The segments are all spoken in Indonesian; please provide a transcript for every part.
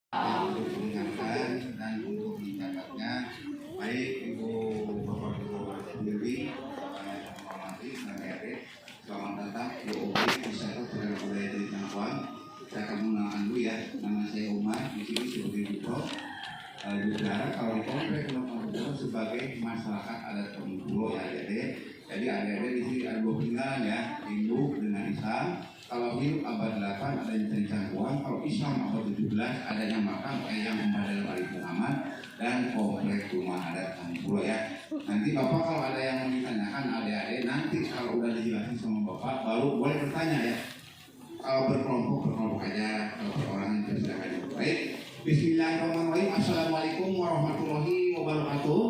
untuk mengingatkan dan untuk mencatatnya, baik Ibu Bapak Guru sendiri, yang menghormati dan adik, selamat datang di OB Wisata Budaya dari Cangkuang. Saya akan mengenalkan dulu ya, nama saya Umar, di sini sebagai Duto. Juga kalau di komplek Lombok sebagai masyarakat adat Tonggulo ya adik. Jadi adik-adik di sini ada dua peninggalan ya, Hindu dengan Islam. Kalau Hindu abad 8 adanya dari Cangkuang, kalau Islam abad 17 adanya makam yang Mbah Ali Muhammad dan komplek rumah adat Tonggulo ya. Nanti Bapak kalau ada yang mau ditanyakan adik-adik, nanti kalau udah dijelasin sama Bapak baru boleh bertanya ya. Kalau berkelompok aja, kalau perorangan itu silakan. Baik. Bismillahirrahmanirrahim. Assalamualaikum warahmatullahi wabarakatuh.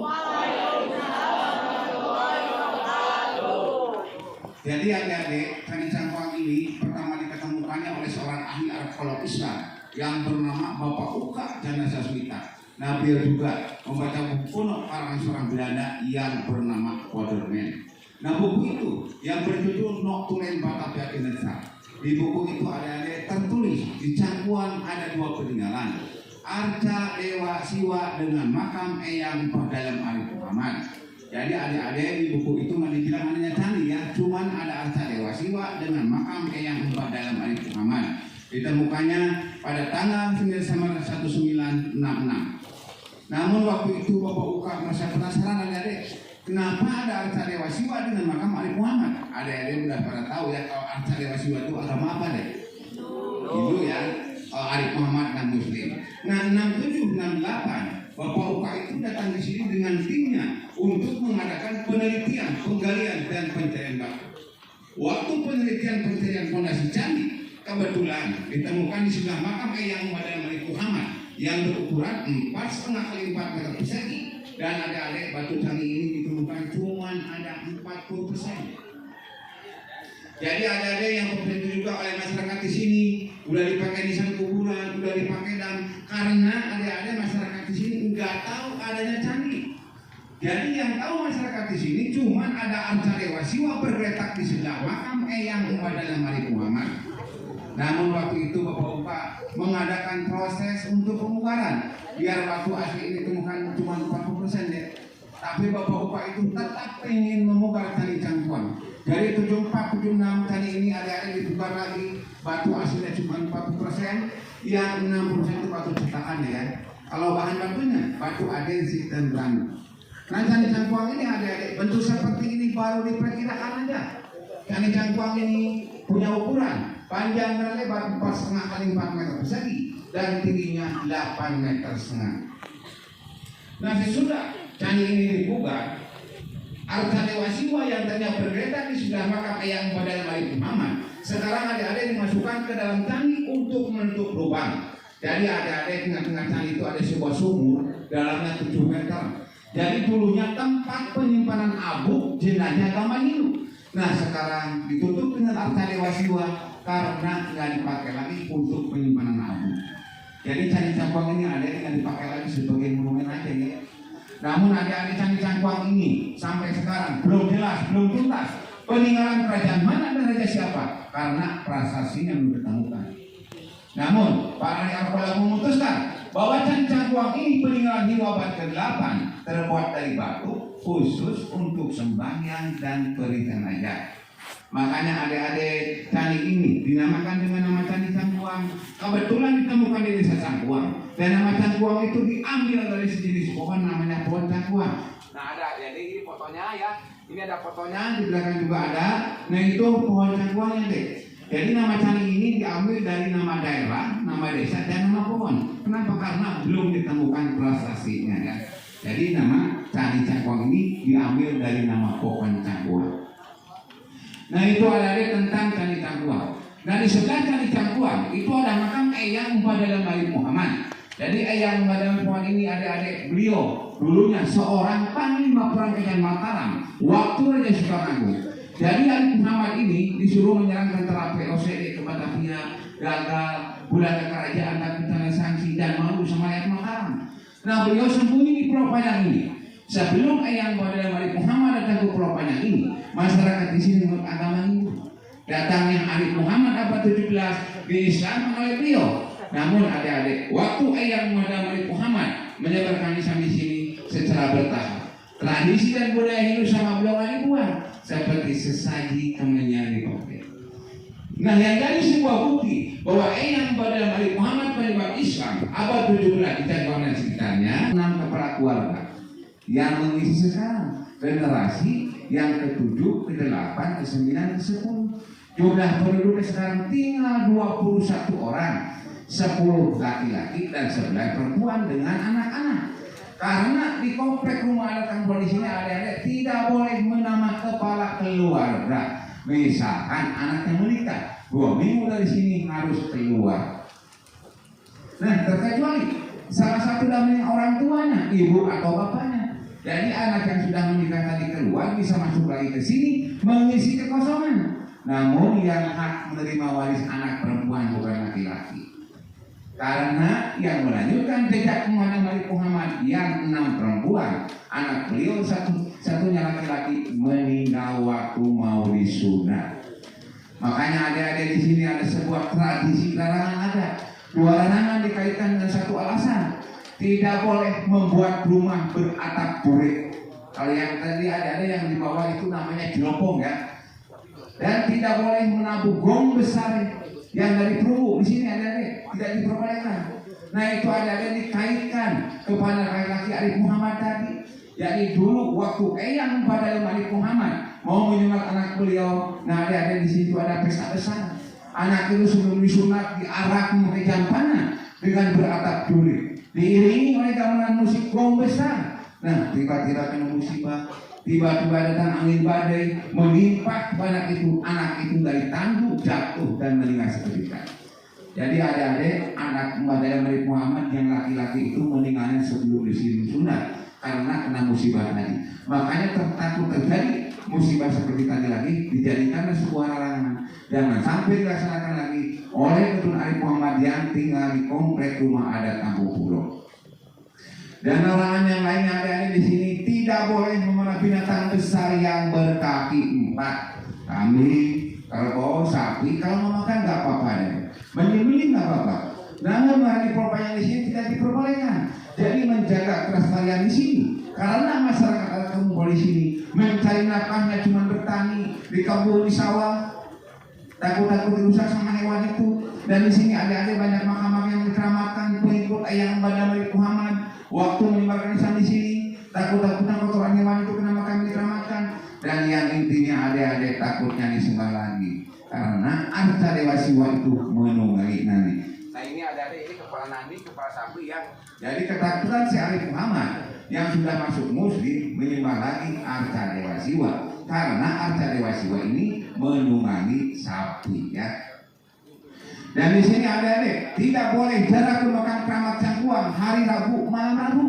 Jadi adik-adik, Candi Cangkuang ini pertama diketemukannya oleh seorang ahli arkeolog Islam yang bernama Bapak Uka Janasasmita. Nah, beliau juga membaca buku kuno karangan seorang Belanda yang bernama Waterman. Nah, buku itu yang berjudul Noctulen Batavia Kinesa. Di buku itu adik-adik tertulis di Cangkuang ada dua peninggalan, Arca Dewa Siwa dengan makam Eyang Dalam Arif Muhammad. Jadi adik-adik di buku itu nggak dibilang adanya candi ya, cuman ada Arca Dewa Siwa dengan makam Eyang Dalam Arif Muhammad. Ditemukannya pada tanggal 9 Desember 1966. Namun waktu itu Bapak Uka merasa penasaran adik-adik, kenapa ada Arca Dewa Siwa dengan makam Arif Muhammad? Adik-adik udah pada tahu ya kalau Arca Dewa Siwa itu agama apa deh? Hindu ya. Arif Muhammad dan Muslim. Nah 6768 Bapak Uka itu datang di sini dengan timnya untuk mengadakan penelitian, penggalian dan pencarian batu. Waktu penelitian pencarian fondasi candi kebetulan ditemukan di sebelah makam Eyang Dalam Arif Muhammad yang berukuran 4,5 kali 4 meter persegi, dan adik-adik batu candi ini ditemukan cuma ada 40%. Jadi adik-adik yang tertentu juga oleh masyarakat di sini udah dipakai nisan kuburan, udah dipakai karena adik-adik masyarakat di sini nggak tahu adanya candi. Jadi yang tahu masyarakat di sini cuma ada Arca Dewa Siwa bergeletak di sebelah makam Eyang Dalam Arif Muhammad. Namun waktu itu Bapak Uka mengadakan proses untuk pemugaran biar batu asli ini ditemukan cuma 40% ya. Tapi Bapak Uka itu tetap ingin memugar Candi Cangkuang. Dari 74-76 candi ini adik-adik dipugar lagi, batu aslinya cuma 40%, yang 60% itu batu cetakan ya. Kalau bahan batunya batu adensit dan granit. Nah Candi Cangkuang ini adik-adik bentuk seperti ini baru diperkirakan aja. Candi Cangkuang ini punya ukuran panjang dan lebar 4,5 kali 4 meter persegi dan tingginya 8,5 meter. Nah sesudah candi ini dipugar, Arca Dewa Siwa yang tadinya bergeletak di sebelah makam Eyang Dalam Arif Muhammad sekarang adik-adik dimasukkan ke dalam candi untuk menutup lubang. Jadi adik-adik di tengah-tengah candi itu ada sebuah sumur dalamnya 7 meter. Jadi dulunya tempat penyimpanan abu jenazah agama Hindu. Nah sekarang ditutup dengan Arca Dewa Siwa karena nggak dipakai lagi untuk penyimpanan abu. Jadi Candi Cangkuang ini adik-adik nggak dipakai lagi sebagai monumen aja ya. Namun adik-adik Candi Cangkuang ini sampai sekarang belum jelas, belum tuntas peninggalan kerajaan mana dan raja siapa karena prasasinya belum ditemukan. Namun para arkeolog memutuskan bahwa Candi Cangkuang ini peninggalan Hindu abad ke-8 terbuat dari batu khusus untuk sembahyang dan perizinan. Makanya adik-adik candi ini dinamakan dengan nama Candi Cangkuang. Kebetulan ditemukan di desa Cangkuang. Dan nama Cangkuang itu diambil dari sejenis pohon namanya pohon Cangkuang. Nah ada, jadi ini fotonya ya. Ini ada fotonya, di belakang juga ada. Nah itu pohon Cangkuangnya deh. Jadi nama candi ini diambil dari nama daerah, nama desa, dan nama pohon. Kenapa? Karena belum ditemukan prasasinya ya. Jadi nama Candi Cangkuang ini diambil dari nama pohon Cangkuang. Nah itu adik-adik tentang Candi Cangkuang. Nah di sebelah Candi Cangkuang itu ada makam Eyang Dalam Arif Muhammad. Jadi Eyang Dalam Muhammad ini adik-adik beliau dulunya seorang panglima perang Kerajaan Mataram waktu Raja Sukarno. Jadi Arif Muhammad ini disuruh menyerang tentara POCD ke Batavia, gagal, Belanda kerajaan tapi tanah sanksi dan malu sama rakyat Mataram. Nah beliau sembunyi di Pulau Panjang ini. Sebelum Eyang Dalam Arif Muhammad datang ke Pulau Panjang ini, masyarakat di sini menurut agama Hindu. Datangnya Arif Muhammad abad 17 diislamkan oleh beliau. Namun adik-adik, waktu Eyang Madamalik Muhammad menyebarkan Islam di sini secara bertahap, tradisi dan budaya Hindu sama beliau dibuat seperti sesaji kemenyan di Papua. Nah, yang dari sebuah bukti bahwa Eyang Madamalik Muhammad penyebar Islam abad 17 di Cangkuang dan sekitarnya, 6 kepala keluarga yang mengisi sekarang generasi yang ke-7, ke-8, ke-9, ke-10. Jumlah penduduknya sekarang tinggal 21 orang, 10 laki-laki dan 11 perempuan dengan anak-anak. Karena di komplek rumah adat Kampung di sini adik-adik tidak boleh menambah kepala keluarga. Misalkan anaknya menikah, 2 minggu dari sini harus keluar. Nah, terkecuali salah satu dari orang tuanya, ibu atau bapaknya. Jadi anak yang sudah menikah tadi keluar bisa masuk lagi ke sini mengisi kekosongan. Namun yang hak menerima waris anak perempuan bukan laki-laki. Karena yang melanjutkan jejak Madamalik Muhammad yang 6 perempuan, anak beliau satunya laki-laki meninggal waktu mau disunat. Makanya adik-adik di sini ada sebuah tradisi larangan adat. 2 larangan dikaitkan dengan satu alasan. Tidak boleh membuat rumah beratap burik. Kalau yang tadi ada yang di bawah itu namanya jelopong ya. Dan tidak boleh menabuh gong besar yang dari perunggu. Di sini ada tidak diperbolehkan. Nah, itu ada dikaitkan kepada laki-laki Arif Muhammad tadi. Jadi dulu waktu Eyang Madamalik Muhammad mau menyunat anak beliau, nah ada di situ ada pesta besar. Anak itu sebelum disunat diarak memakai jampana dengan beratap burik, diiringi oleh gamelan musik gong besar. Nah, tiba-tiba kena musibah. Tiba-tiba datang angin badai menimpa anak itu dari tangguh jatuh dan meninggal seketika. Jadi adik-adik anak Madamalik Muhammad yang laki-laki itu meninggalnya sebelum disunat karena kena musibah tadi. Makanya takut terjadi musibah seperti tadi lagi dijadikan sebuah larangan. Jangan sampai dilaksanakan lagi oleh Ketun Arif Muhammad yang tinggal di komplek rumah adat Kampung Pulau. Dan larangan yang lainnya ada di sini tidak boleh memelihara binatang besar yang berkaki 4. Kambing, kerbau, sapi, kalau mau makan nggak apa-apa deh. Menyembelih nggak apa-apa. Namun hari yang di sini tidak diperbolehkan. Jadi menjaga kelestarian di sini. Karena masyarakat adat Kampung di sini mencari nafkahnya cuma bertani di kampung di sawah. Takut-takut dirusak sama hewan itu. Dan di sini ada banyak makam yang dikeramatkan pengikut Eyang Madamalik Muhammad. Waktu menyebarkan Islam di sini, takut-takutan kotoran hewan itu kena makam dikeramatkan. Dan yang intinya adik-adik takutnya disembah lagi. Karena arca Dewa Siwa itu menunggangi Nabi. Nah ini adik-adik ini kepala Nabi, kepala sapi ya. Jadi ketakutan si Arif Muhammad yang sudah masuk muslim menyembah lagi arca Dewa Siwa. Karena arca Dewa Siwa ini menunggangi sapi ya. Dan di sini adik-adik tidak boleh jarak ke makam keramat Cangkuang hari Rabu malam Rabu.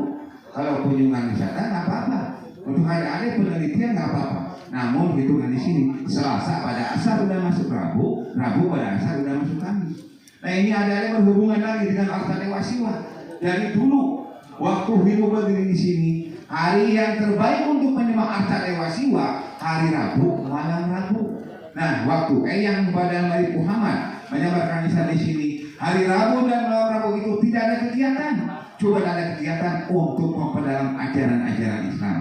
Kalau kunjungan wisata nggak apa-apa. Untuk adik-adik penelitian nggak apa-apa. Namun hitungan di sini Selasa pada asar udah masuk Rabu, Rabu pada asar udah masuk Kamis. Nah ini adik-adik berhubungan lagi dengan arca Dewa Siwa. Dari dulu waktu hidup berdiri di sini, hari yang terbaik untuk menyembah arca Dewa Siwa hari Rabu malam Rabu. Nah waktu Eyang Madamalik Muhammad menyebarkan Islam di sini hari Rabu dan malam Rabu itu tidak ada kegiatan, cuma ada kegiatan untuk memperdalam ajaran-ajaran Islam.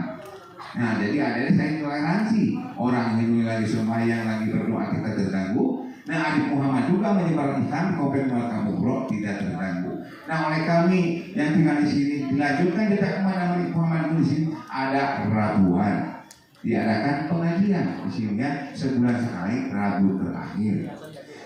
Nah jadi ada saya toleransi orang Hindu lagi sembahyang lagi berdoa kita terganggu. Nah Arif Muhammad juga menyebarkan Islam komplek Kampung Pulau tidak terganggu. Nah oleh kami yang tinggal di sini dilanjutkan jejak Madamalik Muhammad di sini ada Rabuan. Diadakan pengajian di sini ya sebulan sekali Rabu terakhir.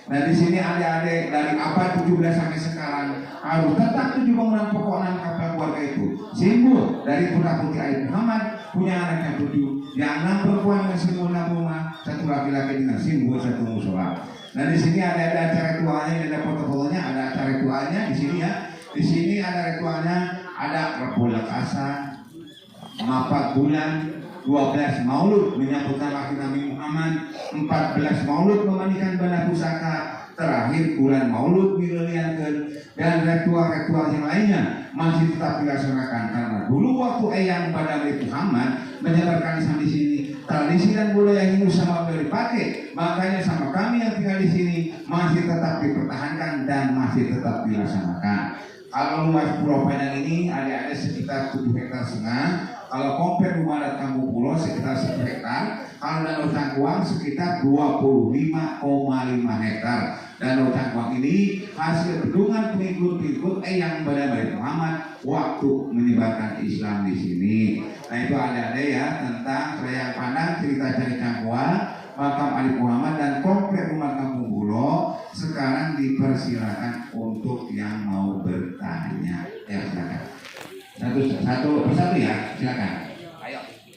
Nah di sini adik-adik dari abad 17 sampai sekarang harus tetap 7 bangunan pokok 6 kapal keluarga itu simbol dari putra putri Arif Muhammad punya anak yang 7, yang 6 perempuan dengan simbol 6 rumah, 1 laki-laki dengan simbol 1 musola. Nah di sini ada acara ritualnya, ada foto-fotonya, ada acara ritualnya di sini ya. Di sini ada ritualnya, ada Rabbul Asa, 4 bulan, 12 maulud menyambut laki Nabi Muhammad, 14 maulud memandikan benda pusaka, terakhir bulan maulud milenialkan, dan ritual-ritual yang lainnya masih tetap dilaksanakan karena dulu waktu Eyang Madamalik Muhammad menyebarkan Islam di sini tradisi dan budaya Hindu sama beliau dipakai. Makanya sama kami yang tinggal di sini masih tetap dipertahankan dan masih tetap dilaksanakan. Kalau luas Pulau Padang ini ada sekitar 7 hektar setengah. Kalau compare rumah dan kampung pulau sekitar 1 hektar. Kalau Danau Tangkuang sekitar 25,5 hektar. Danau Tangkuang ini hasil bendungan pengikut-pengikut yang benar-benar Muhammad waktu menyebarkan Islam di sini. Nah itu ada ya tentang Raya Pandang, cerita Candi Cangkuang, makam Ali Muhammad dan komplek rumah kampung pulau. Sekarang dipersilakan untuk yang mau bertanya. Ya silakan. Satu persatu ya, silakan.